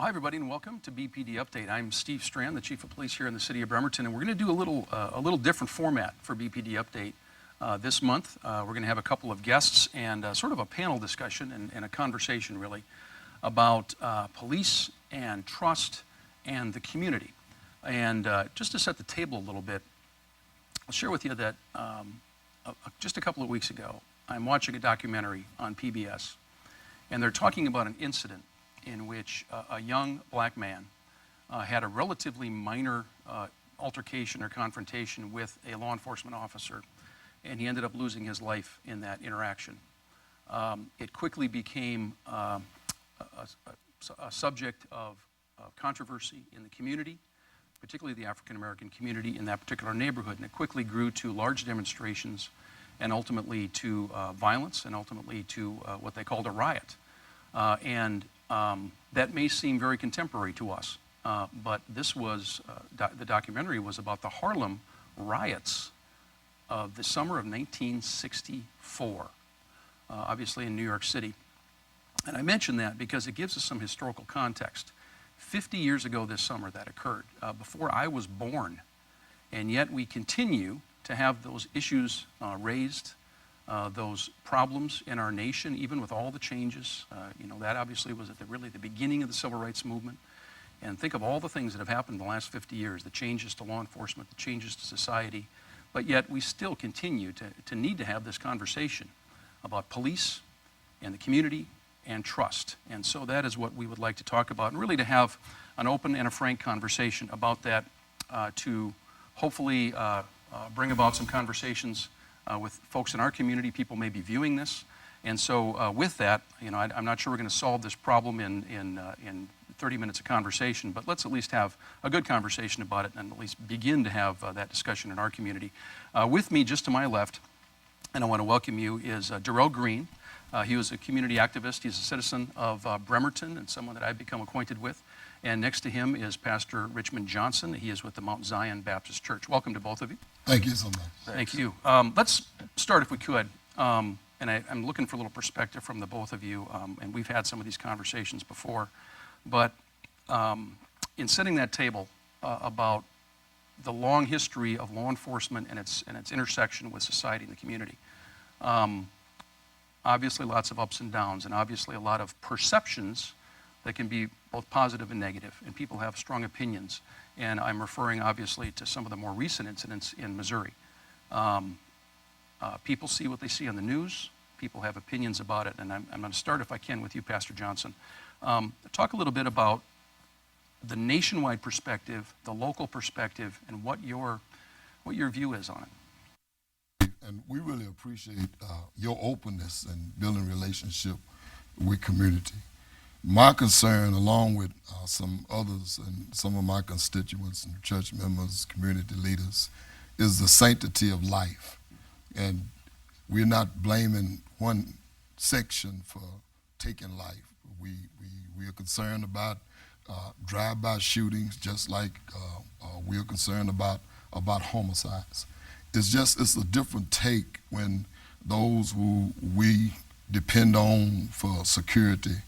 Well, hi, everybody, and welcome to BPD Update. I'm Steve Strachan, the Chief of Police here in the city of Bremerton, and we're going to do a little different format for BPD Update this month. We're going to have a couple of guests and sort of a panel discussion and a conversation, really, about police and trust and the community. And just to set the table a little bit, I'll share with you that just a couple of weeks ago, I'm watching a documentary on PBS, and they're talking about an incident in which a young black man had a relatively minor altercation or confrontation with a law enforcement officer, and he ended up losing his life in that interaction. It quickly became a subject of controversy in the community, particularly the African American community in that particular neighborhood, and it quickly grew to large demonstrations and ultimately to violence and ultimately to what they called a riot. That may seem very contemporary to us, but this was, the documentary was about the Harlem riots of the summer of 1964, obviously in New York City. And I mention that because it gives us some historical context. 50 years ago this summer that occurred, before I was born, and yet we continue to have those issues raised, those problems in our nation, even with all the changes. That obviously was at really the beginning of the civil rights movement. And think of all the things that have happened in the last 50 years, the changes to law enforcement, the changes to society. But yet we still continue to need to have this conversation about police and the community and trust. And so that is what we would like to talk about, and really to have an open and a frank conversation about that to hopefully bring about some conversations with folks in our community. People may be viewing this. And so with that, I'm not sure we're going to solve this problem in 30 minutes of conversation, but let's at least have a good conversation about it and at least begin to have that discussion in our community. With me, just to my left, and I want to welcome you, is Durall Green. He was a community activist. He's a citizen of Bremerton and someone that I've become acquainted with. And next to him is Pastor Richmond Johnson. He is with the Mount Zion Baptist Church. Welcome to both of you. Thank you so much. Thank you. Let's start, if we could. And I'm looking for a little perspective from the both of you. And we've had some of these conversations before. But in setting that table about the long history of law enforcement and its intersection with society and the community, obviously lots of ups and downs, and obviously a lot of perceptions that can be both positive and negative, and people have strong opinions. And I'm referring obviously to some of the more recent incidents in Missouri. People see what they see on the news. People have opinions about it, and I'm going to start, if I can, with you, Pastor Johnson. Talk a little bit about the nationwide perspective, the local perspective, and what your view is on it. And we really appreciate your openness and building relationship with community. My concern, along with some others and some of my constituents and church members, community leaders, is the sanctity of life. And we're not blaming one section for taking life. We are concerned about drive-by shootings, just like we are concerned about homicides. It's a different take when those who we depend on for security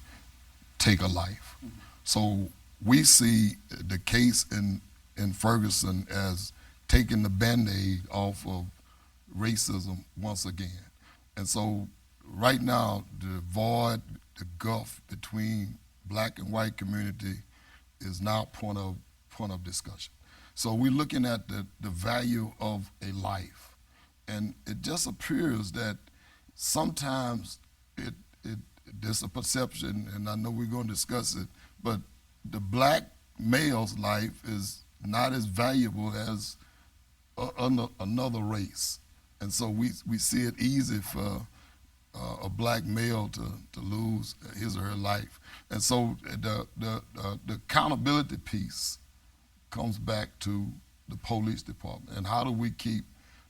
take a life. So we see the case in Ferguson as taking the Band-Aid off of racism once again. And so right now, the void, the gulf between black and white community is now point of discussion. So we're looking at the value of a life. And it just appears that sometimes there's a perception, and I know we're going to discuss it, but the black male's life is not as valuable as another race. And so we see it easy for a black male to lose his or her life. And so the accountability piece comes back to the police department. And how do we keep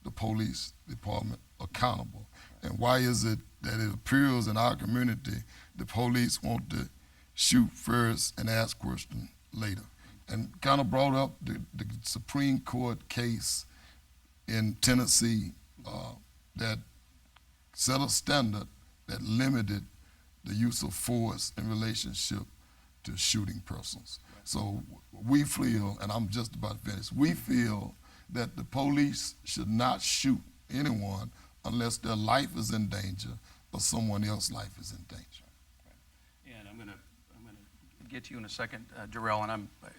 the police department accountable? And why is it that it appears in our community the police want to shoot first and ask questions later? And kind of brought up the Supreme Court case in Tennessee that set a standard that limited the use of force in relationship to shooting persons. So we feel, and I'm just about finished, we feel that the police should not shoot anyone unless their life is in danger or someone else's life is in danger. And I'm going to get to you in a second, Durall,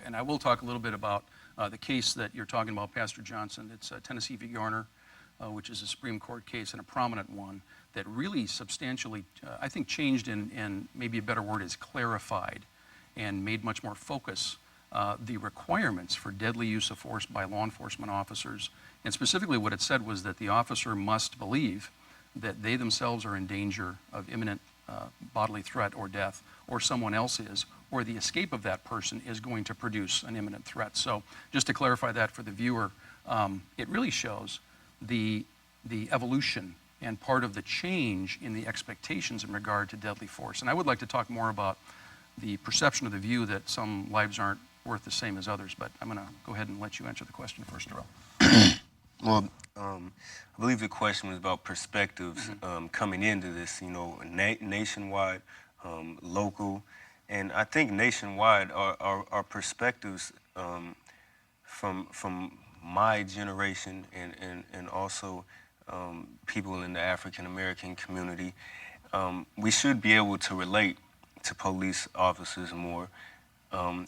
and I will talk a little bit about the case that you're talking about, Pastor Johnson. It's Tennessee v. Garner, which is a Supreme Court case and a prominent one that really substantially, I think, changed and maybe a better word is clarified and made much more focus the requirements for deadly use of force by law enforcement officers. And specifically what it said was that the officer must believe that they themselves are in danger of imminent bodily threat or death, or someone else is, or the escape of that person is going to produce an imminent threat. So just to clarify that for the viewer, it really shows the evolution and part of the change in the expectations in regard to deadly force. And I would like to talk more about the perception of the view that some lives aren't worth the same as others, but I'm going to go ahead and let you answer the question first, Durall. Well, I believe the question was about perspectives coming into this, nationwide, local, and I think nationwide our perspectives from my generation and also people in the African American community, we should be able to relate to police officers more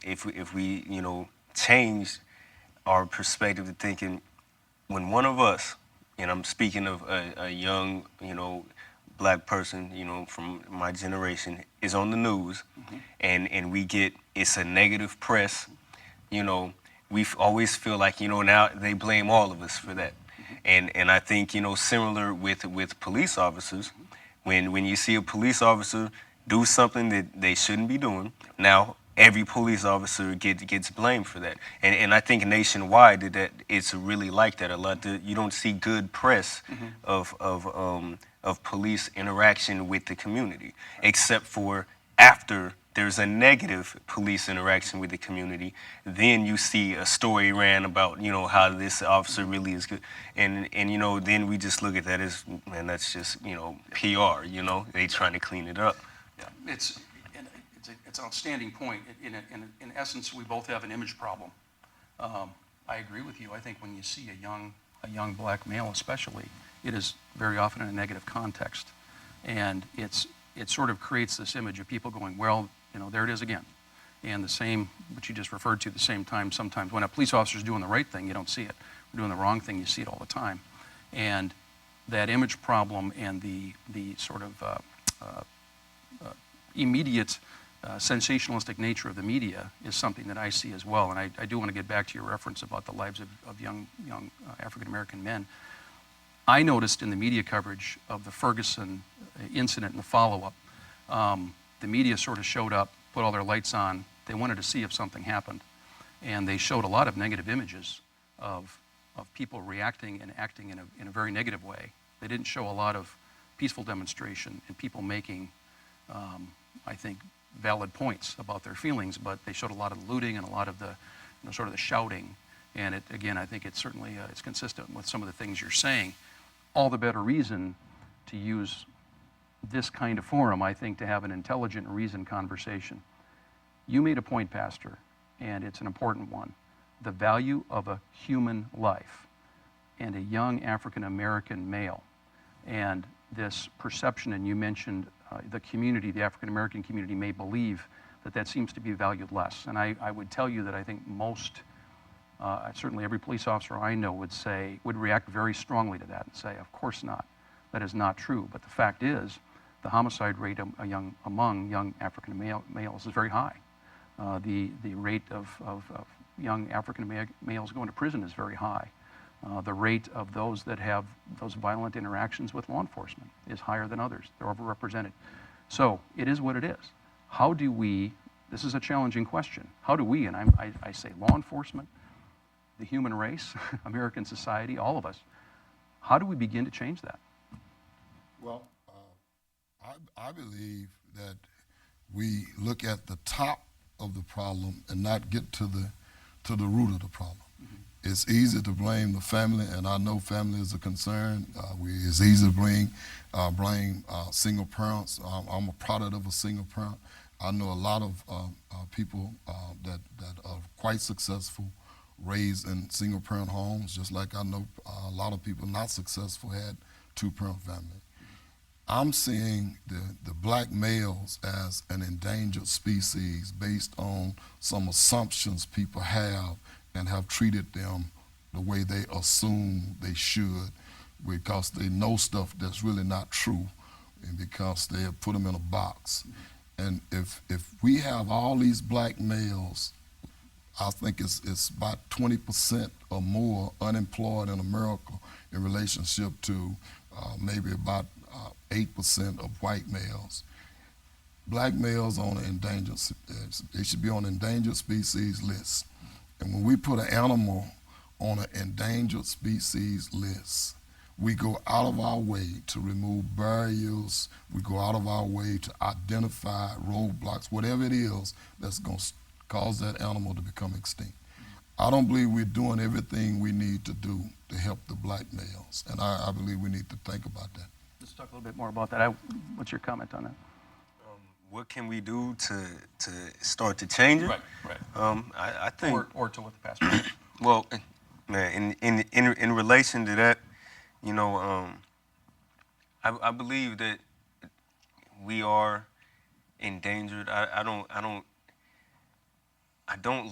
if we change our perspective to thinking when one of us, and I'm speaking of a young black person from my generation, is on the news and we get it's a negative press, we always feel like now they blame all of us for that. And I think similar with police officers, when you see a police officer do something that they shouldn't be doing, now every police officer gets blamed for that. And I think nationwide that it's really like that a lot. You don't see good press of police interaction with the community, except for after there's a negative police interaction with the community, then you see a story ran about how this officer really is good, and then we just look at that as, man, that's just PR. They trying to clean it up. Yeah, it's an outstanding point. In essence, we both have an image problem. I agree with you. I think when you see a young black male especially, it is very often in a negative context. And it sort of creates this image of people going, well, there it is again. And the same, what you just referred to, the same time, sometimes when a police officer is doing the right thing, you don't see it. We're doing the wrong thing, you see it all the time. And that image problem and the sort of immediate sensationalistic nature of the media is something that I see as well. And I do want to get back to your reference about the lives of young African-American men. I noticed in the media coverage of the Ferguson incident and the follow-up, the media sort of showed up, put all their lights on. They wanted to see if something happened. And they showed a lot of negative images of people reacting and acting in a very negative way. They didn't show a lot of peaceful demonstration and people making, I think, valid points about their feelings, but they showed a lot of looting and a lot of the sort of the shouting. And again, I think it's certainly it's consistent with some of the things you're saying. All the better reason to use this kind of forum, I think, to have an intelligent, reasoned conversation. You made a point, Pastor, and it's an important one. The value of a human life and a young African-American male. And this perception, and you mentioned the community, the African-American community may believe that seems to be valued less. And I would tell you that I think most, certainly every police officer I know would react very strongly to that and say, of course not. That is not true. But the fact is, the homicide rate among young African males is very high. The rate of young African males going to prison is very high. The rate of those that have those violent interactions with law enforcement is higher than others. They're overrepresented. So it is what it is. How do we, this is a challenging question, how do we, and I say law enforcement, the human race, American society, all of us, how do we begin to change that? Well, I believe that we look at the top of the problem and not get to the root of the problem. it's easy to blame the family, and I know family is a concern. It's easy to blame single parents. I'm a product of a single parent. I know a lot of people that are quite successful, raised in single parent homes, just like I know a lot of people not successful had two-parent family. I'm seeing the black males as an endangered species based on some assumptions people have and have treated them the way they assume they should, because they know stuff that's really not true, and because they have put them in a box. And if we have all these black males, I think it's about 20% or more unemployed in America in relationship to maybe about 8% of white males. Black males on an endangered, they should be on an endangered species list. And when we put an animal on an endangered species list, we go out of our way to remove barriers, we go out of our way to identify roadblocks, whatever it is that's going to cause that animal to become extinct. I don't believe we're doing everything we need to do to help the black males, and I believe we need to think about that. Let's talk a little bit more about that. What's your comment on that? What can we do to start to change it? Right. I think, Or to what the pastor. well, man, in relation to that, you know, I believe that we are endangered. I don't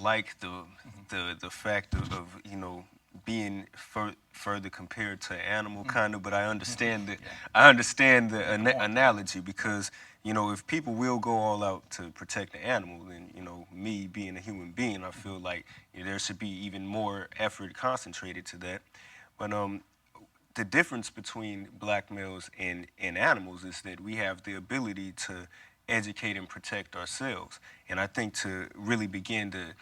like the fact of you know, being further compared to an animal, kind of, but I understand the analogy, because you know, if people will go all out to protect the animal, then you know, me being a human being, I feel like there should be even more effort concentrated to that. But the difference between black males and animals is that we have the ability to educate and protect ourselves. And I think to really begin to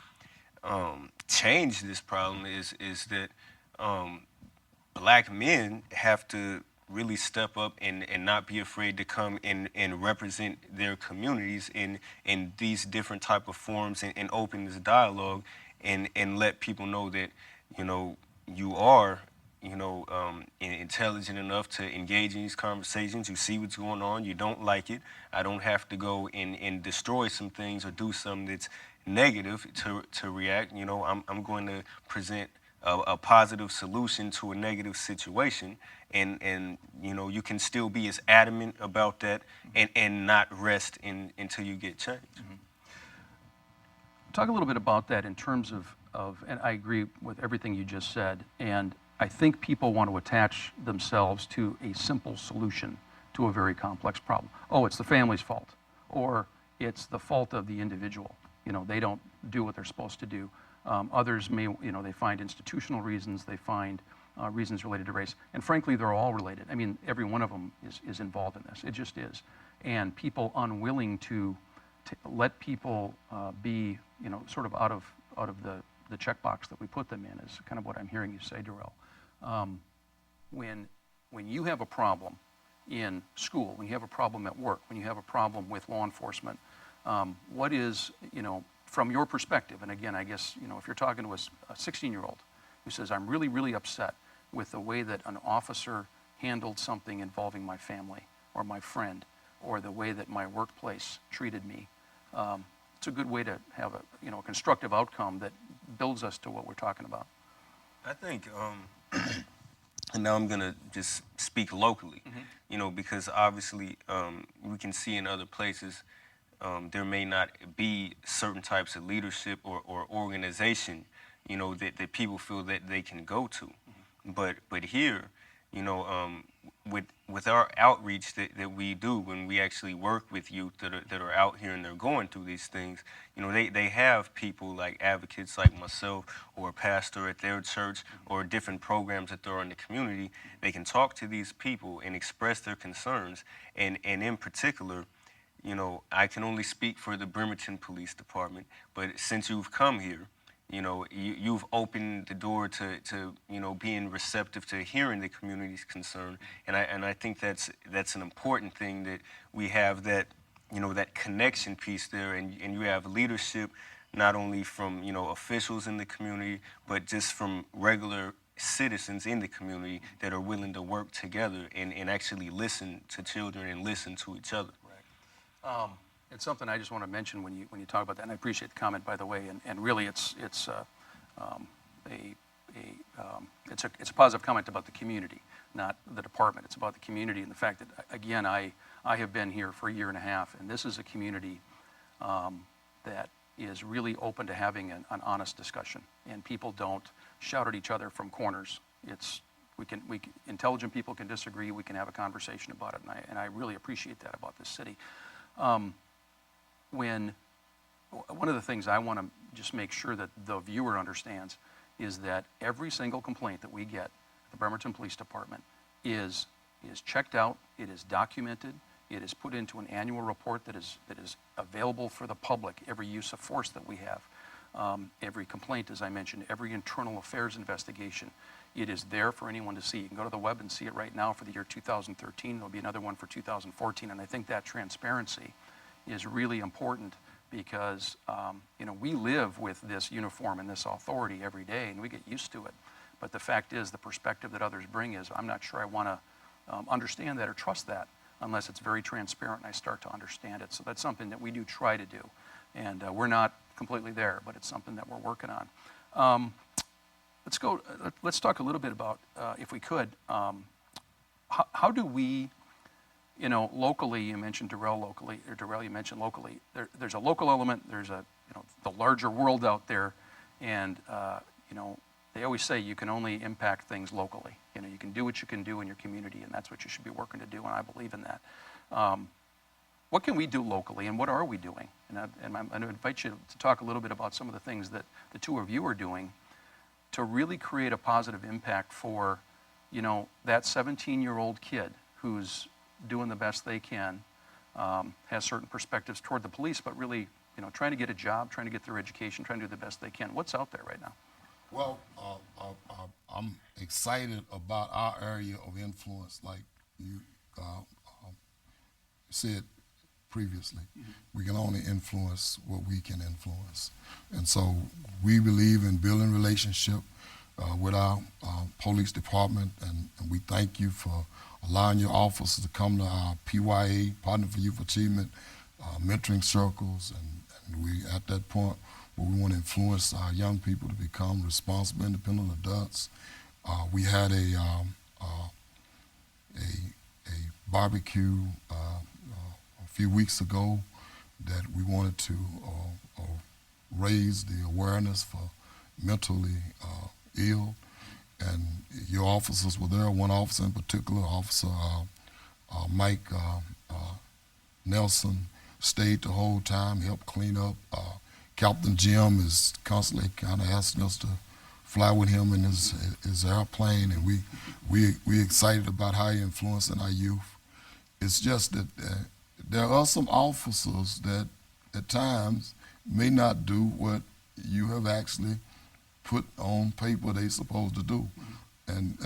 change this problem is that black men have to really step up and not be afraid to come and represent their communities in these different type of forums, and open this dialogue, and let people know that, you know, you are, you know, intelligent enough to engage in these conversations. You see what's going on. You don't like it. I don't have to go and destroy some things or do something that's negative to react. You know, I'm going to present a positive solution to a negative situation, and you know, you can still be as adamant about that and not rest until you get change. Mm-hmm. Talk a little bit about that in terms of, and I agree with everything you just said, and I think people want to attach themselves to a simple solution to a very complex problem. Oh, it's the family's fault, or it's the fault of the individual. You know, they don't do what they're supposed to do. Others may, you know, they find institutional reasons, they find reasons related to race, and frankly, they're all related. I mean, every one of them is involved in this. It just is. And people unwilling to let people be, you know, sort of out of the checkbox that we put them in is kind of what I'm hearing you say, Durall. When you have a problem in school, when you have a problem at work, when you have a problem with law enforcement, what is, you know, from your perspective, and again, I guess, you know, if you're talking to a 16-year-old who says, I'm really, really upset with the way that an officer handled something involving my family or my friend, or the way that my workplace treated me, it's a good way to have a, you know, a constructive outcome that builds us to what we're talking about. I think, and now I'm gonna just speak locally, you know, because obviously we can see in other places there may not be certain types of leadership or organization, you know, that people feel that they can go to. But here, you know, with our outreach that we do when we actually work with youth that are out here and they're going through these things, you know, they have people like advocates like myself, or a pastor at their church, or different programs that they're in the community. They can talk to these people and express their concerns, and in particular, you know, I can only speak for the Bremerton Police Department, but since you've come here, you know, you've opened the door to you know, being receptive to hearing the community's concern, and I think that's an important thing, that we have that, you know, that connection piece there, and you have leadership not only from, officials in the community, but just from regular citizens in the community that are willing to work together and actually listen to children and listen to each other. It's something I just want to mention when you talk about that, and I appreciate the comment, by the way. And really, it's a positive comment about the community, not the department. It's about the community and the fact that, again, I have been here for a year and a half, and this is a community that is really open to having an honest discussion, and people don't shout at each other from corners. Intelligent people can disagree. We can have a conversation about it, and I really appreciate that about this city. One of the things I want to just make sure that the viewer understands is that every single complaint that we get at the Bremerton Police Department is checked out, it is documented, it is put into an annual report that is available for the public, every use of force that we have, every complaint, as I mentioned, every internal affairs investigation. It is there for anyone to see. You can go to the web and see it right now for the year 2013. There'll be another one for 2014, and I think that transparency is really important because we live with this uniform and this authority every day, and we get used to it. But the fact is, the perspective that others bring is, I'm not sure I want to understand that or trust that unless it's very transparent and I start to understand it. So that's something that we do try to do, and we're not completely there, but it's something that we're working on. Let's talk a little bit about, if we could, how do we, locally, you mentioned Durall you mentioned locally. There's a local element, there's the larger world out there, and, they always say you can only impact things locally. You can do what you can do in your community, and that's what you should be working to do, and I believe in that. What can we do locally, and what are we doing? And I'm going to invite you to talk a little bit about some of the things that the two of you are doing to really create a positive impact for, that 17-year-old kid who's doing the best they can, has certain perspectives toward the police, but really, trying to get a job, trying to get their education, trying to do the best they can. What's out there right now? Well, I'm excited about our area of influence, like you said previously. Mm-hmm. We can only influence what we can influence. And so we believe in building relationship with our police department, and we thank you for allowing your officers to come to our PYA, Partner for Youth Achievement, mentoring circles, and we at that point where we want to influence our young people to become responsible, independent adults. We had a barbecue a few weeks ago that we wanted to raise the awareness for mentally ill, and your officers were there. One officer in particular, Officer Mike Nelson, stayed the whole time, helped clean up. Captain Jim is constantly kind of asking us to fly with him in his airplane, and we excited about how he influencing our youth. It's just that there are some officers that at times may not do what you have actually put on paper they're supposed to do. And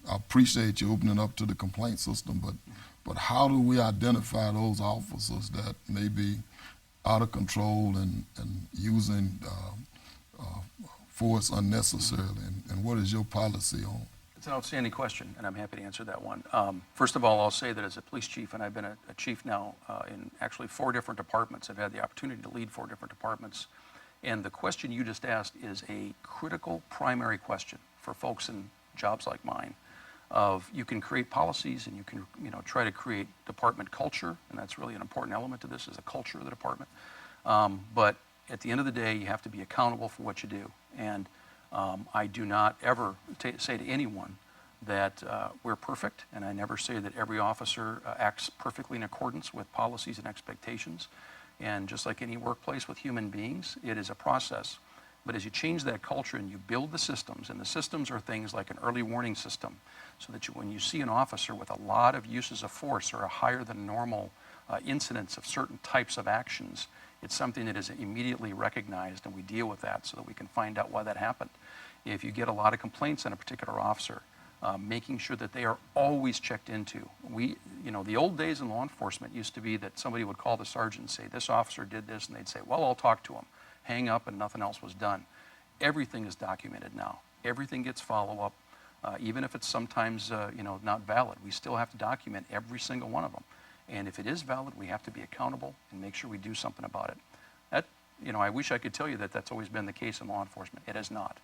I appreciate you opening up to the complaint system, but how do we identify those officers that may be out of control and using force unnecessarily, and what is your policy on? It's an outstanding question, and I'm happy to answer that one. First of all, I'll say that as a police chief, and I've been a chief now in actually 4 different departments. I've had the opportunity to lead 4 different departments. And the question you just asked is a critical primary question for folks in jobs like mine. You can create policies and you can try to create department culture, and that's really an important element to this, is a culture of the department. But at the end of the day, you have to be accountable for what you do. And I do not ever say to anyone that we're perfect, and I never say that every officer acts perfectly in accordance with policies and expectations. And just like any workplace with human beings, it is a process. But as you change that culture and you build the systems, and the systems are things like an early warning system, so that when you see an officer with a lot of uses of force or a higher than normal incidence of certain types of actions, it's something that is immediately recognized, and we deal with that so that we can find out why that happened. If you get a lot of complaints on a particular officer, making sure that they are always checked into. The old days in law enforcement used to be that somebody would call the sergeant and say, this officer did this, and they'd say, well, I'll talk to him. hang up and nothing else was done. Everything is documented now. Everything gets follow-up, even if it's sometimes not valid. We still have to document every single one of them. And if it is valid, we have to be accountable and make sure we do something about it. That, I wish I could tell you that that's always been the case in law enforcement. It is not.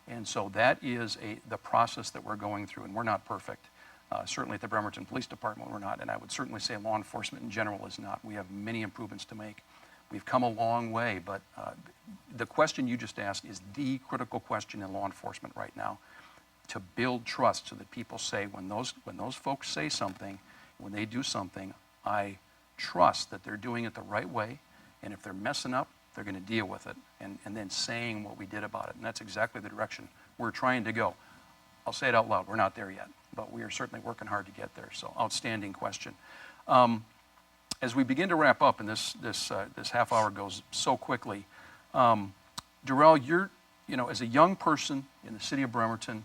And so that is the process that we're going through, and we're not perfect. Certainly at the Bremerton Police Department, we're not, and I would certainly say law enforcement in general is not. We have many improvements to make. We've come a long way, but the question you just asked is the critical question in law enforcement right now, to build trust so that people say, when those folks say something, when they do something, I trust that they're doing it the right way, and if they're messing up, they're going to deal with it, and then saying what we did about it. And that's exactly the direction we're trying to go. I'll say it out loud, we're not there yet, but we are certainly working hard to get there. So outstanding question. As we begin to wrap up, and this half hour goes so quickly, Durall, you're, as a young person in the city of Bremerton,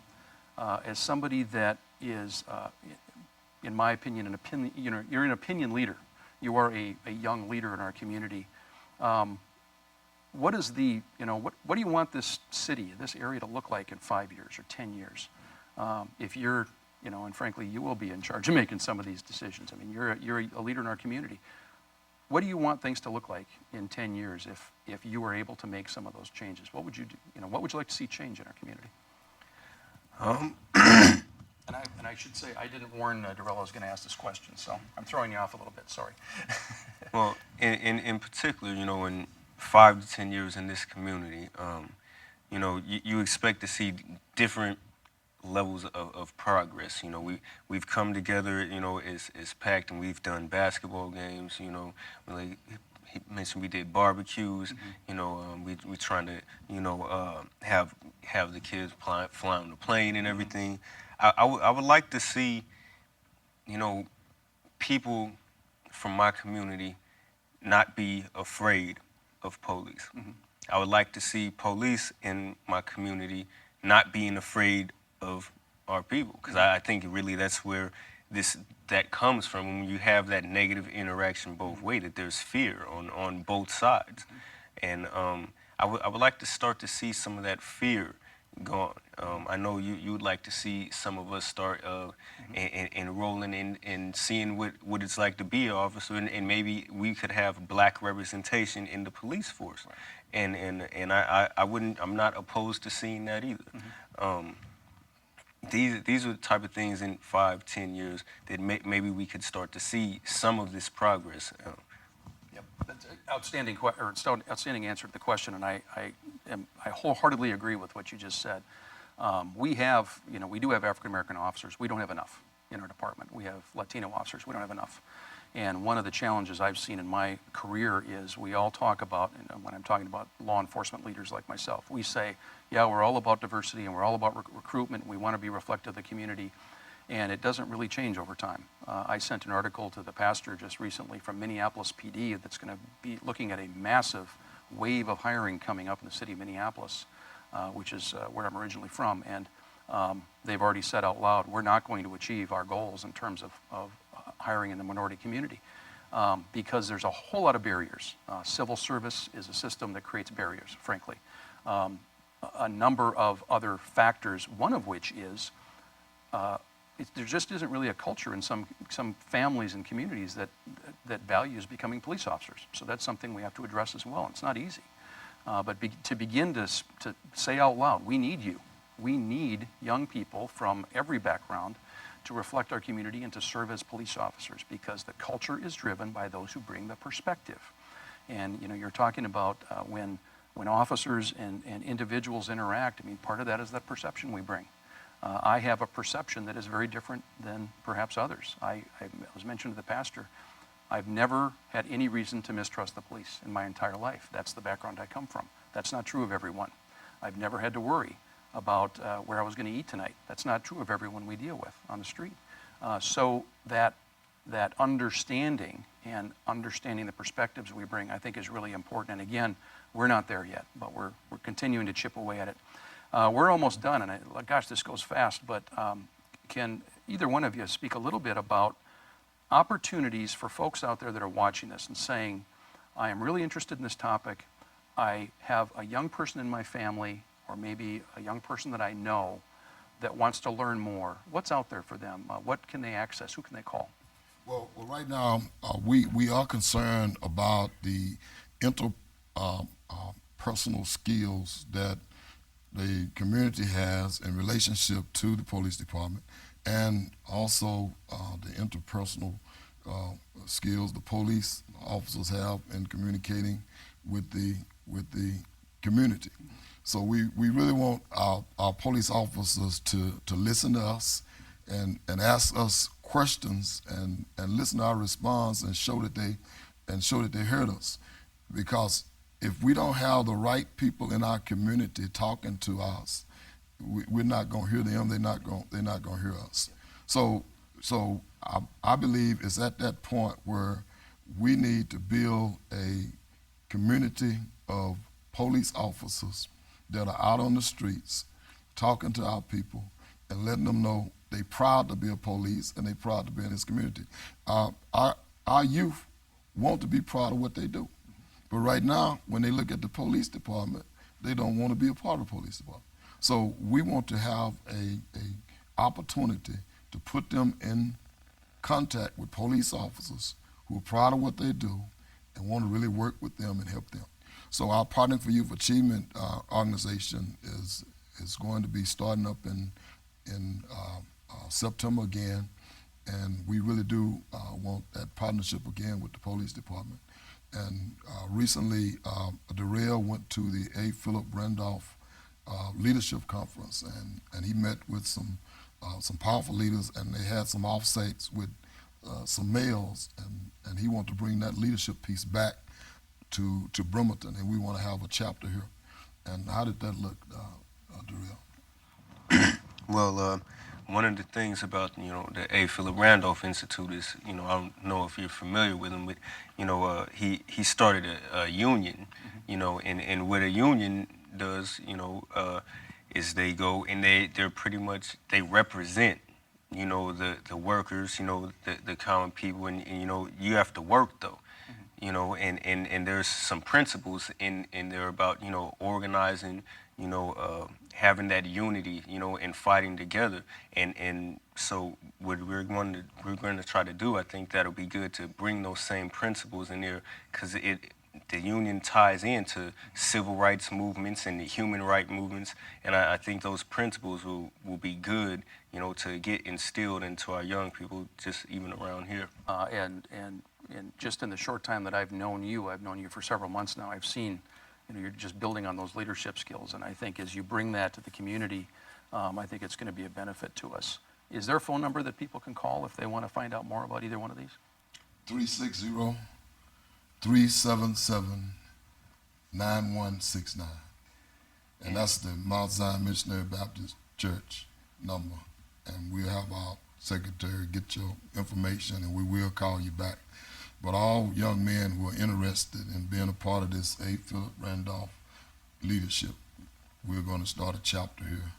as somebody that is, in my opinion, you're an opinion leader. You are a young leader in our community. What is what do you want this city, this area to look like in 5 years or 10 years? If you're, and frankly, you will be in charge of making some of these decisions. I mean, you're a leader in our community. What do you want things to look like in 10 years if you were able to make some of those changes? What would you do? What would you like to see change in our community? And I should say, I didn't warn Durall I was going to ask this question, so I'm throwing you off a little bit. Sorry. Well, in particular, in 5 to 10 years in this community, you expect to see different levels of progress. We've come together, as packed, and we've done basketball games. Like he mentioned, we did barbecues. Mm-hmm. We're trying to, have the kids fly on the plane and everything. I would like to see, people from my community not be afraid of police. Mm-hmm. I would like to see police in my community not being afraid of our people, because I think really that's where that comes from, when you have that negative interaction both ways, that there's fear on both sides. And I would like to start to see some of that fear gone. I know you would like to see some of us start enrolling in seeing what it's like to be an officer, and maybe we could have black representation in the police force. Right. And I'm not opposed to seeing that either. Mm-hmm. These are the type of things in 5, 10 years that maybe we could start to see some of this progress. Yep, that's an outstanding answer to the question, and I wholeheartedly agree with what you just said. We do have African American officers. We don't have enough in our department. We have Latino officers. We don't have enough. And one of the challenges I've seen in my career is we all talk about, and when I'm talking about law enforcement leaders like myself, we say, yeah, we're all about diversity and we're all about recruitment, and we want to be reflective of the community, and it doesn't really change over time. I sent an article to the pastor just recently from Minneapolis PD that's going to be looking at a massive wave of hiring coming up in the city of Minneapolis, which is where I'm originally from, and they've already said out loud, we're not going to achieve our goals in terms of hiring in the minority community because there's a whole lot of barriers. Civil service is a system that creates barriers, frankly. A number of other factors, one of which is there just isn't really a culture in some families and communities that values becoming police officers. So that's something we have to address as well. It's not easy. But to begin to say out loud, we need you. We need young people from every background to reflect our community and to serve as police officers, because the culture is driven by those who bring the perspective. And you're talking about when officers and individuals interact, I mean, part of that is that perception we bring. I have a perception that is very different than perhaps others. I was mentioned to the pastor, I've never had any reason to mistrust the police in my entire life. That's the background I come from. That's not true of everyone. I've never had to worry about where I was going to eat tonight. That's not true of everyone we deal with on the street. So that understanding and understanding the perspectives we bring, I think, is really important. And again, we're not there yet, but we're continuing to chip away at it. We're almost done, and gosh, this goes fast, but can either one of you speak a little bit about opportunities for folks out there that are watching this and saying, I am really interested in this topic. I have a young person in my family, or maybe a young person that I know that wants to learn more, what's out there for them? What can they access? Who can they call? Well, right now, we are concerned about the interpersonal skills that the community has in relationship to the police department, and also the interpersonal skills the police officers have in communicating with the community. So we really want our police officers to listen to us and ask us questions and listen to our response and show that they heard us. Because if we don't have the right people in our community talking to us, we're not going to hear them. They're not going to hear us. So I believe it's at that point where we need to build a community of police officers that are out on the streets talking to our people and letting them know they're proud to be a police and they're proud to be in this community. Our youth want to be proud of what they do. But right now, when they look at the police department, they don't want to be a part of the police department. So we want to have a opportunity to put them in contact with police officers who are proud of what they do and want to really work with them and help them. So our Partnering for Youth Achievement organization is going to be starting up in September again, and we really do want that partnership again with the police department. And recently, Durall went to the A. Philip Randolph Leadership Conference, and he met with some powerful leaders, and they had some offsites with some males, and he wanted to bring that leadership piece back to Bremerton, and we want to have a chapter here. And how did that look, Durall? Well, one of the things about the A. Philip Randolph Institute is I don't know if you're familiar with him, but he started a union, and what a union does is they go and they're pretty much, they represent the workers, the common people, and you have to work though. And there's some principles in there about organizing, having that unity, and fighting together. And so what we're going to try to do, I think that'll be good to bring those same principles in there, because the union ties into civil rights movements and the human rights movements, and I think those principles will be good, to get instilled into our young people, just even around here. And just in the short time that I've known you for several months now, I've seen, you're just building on those leadership skills. And I think as you bring that to the community, I think it's going to be a benefit to us. Is there a phone number that people can call if they want to find out more about either one of these? 360-377-9169. And that's the Mount Zion Missionary Baptist Church number. And we'll have our secretary get your information, and we will call you back. But all young men who are interested in being a part of this A. Philip Randolph leadership, we're going to start a chapter here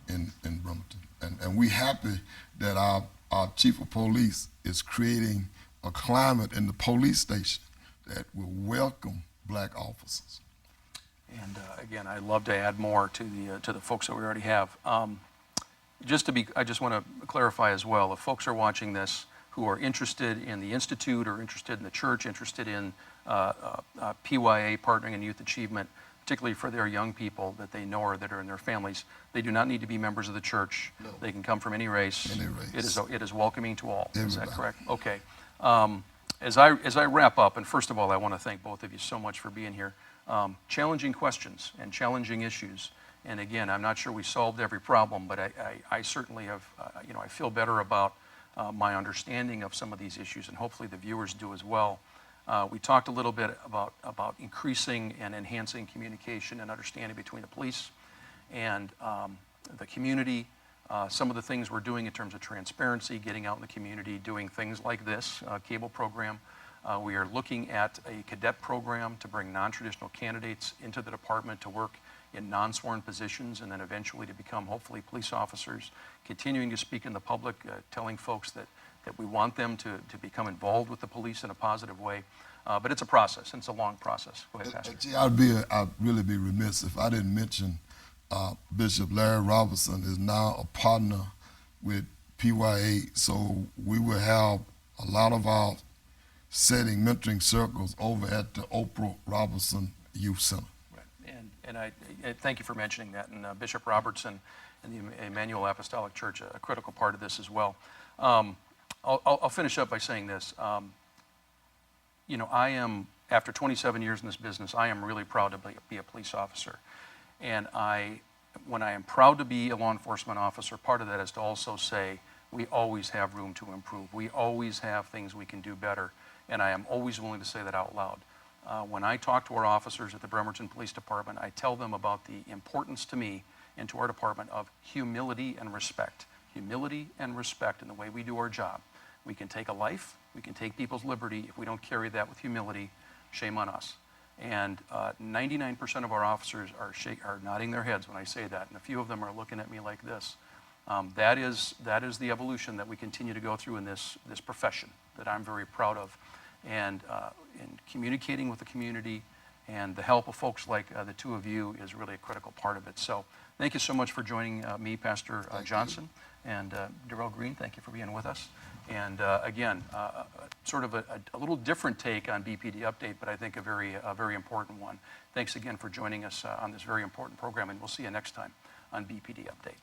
in Bremerton. And we're happy that our chief of police is creating a climate in the police station that will welcome black officers. And again, I'd love to add more to the folks that we already have. I just want to clarify as well, if folks are watching this who are interested in the Institute or interested in the church, interested in PYA, Partnering in Youth Achievement, particularly for their young people that they know or that are in their families, they do not need to be members of the church. No. They can come from any race. Any race. It is welcoming to all. Everybody. Is that correct? Okay. As I wrap up, and first of all, I want to thank both of you so much for being here. Challenging questions and challenging issues. And again, I'm not sure we solved every problem, but I certainly have, I feel better about my understanding of some of these issues, and hopefully the viewers do as well. We talked a little bit about increasing and enhancing communication and understanding between the police and the community. Some of the things we're doing in terms of transparency, getting out in the community, doing things like this cable program. We are looking at a cadet program to bring non-traditional candidates into the department to work in non-sworn positions, and then eventually to become, hopefully, police officers, continuing to speak in the public, telling folks that we want them to become involved with the police in a positive way. But it's a process, and it's a long process. Go ahead, Pastor. Gee, I'd really be remiss if I didn't mention Bishop Larry Robertson is now a partner with PYA, so we will have a lot of our setting mentoring circles over at the Oprah Robertson Youth Center. Right. And I thank you for mentioning that. And Bishop Robertson and the Emmanuel Apostolic Church, a critical part of this as well. I'll finish up by saying this. You know, I am, after 27 years in this business, I am really proud to be a police officer. And when I am proud to be a law enforcement officer, part of that is to also say we always have room to improve. We always have things we can do better. And I am always willing to say that out loud. When I talk to our officers at the Bremerton Police Department, I tell them about the importance to me and to our department of humility and respect. Humility and respect in the way we do our job. We can take a life, we can take people's liberty. If we don't carry that with humility, shame on us. And 99% of our officers are nodding their heads when I say that, and a few of them are looking at me like this. That is the evolution that we continue to go through in this profession that I'm very proud of. And in communicating with the community and the help of folks like the two of you is really a critical part of it. So thank you so much for joining me, Pastor Johnson, and Durall Green, thank you for being with us. And again, sort of a little different take on BPD Update, but I think a very important one. Thanks again for joining us on this very important program, and we'll see you next time on BPD Update.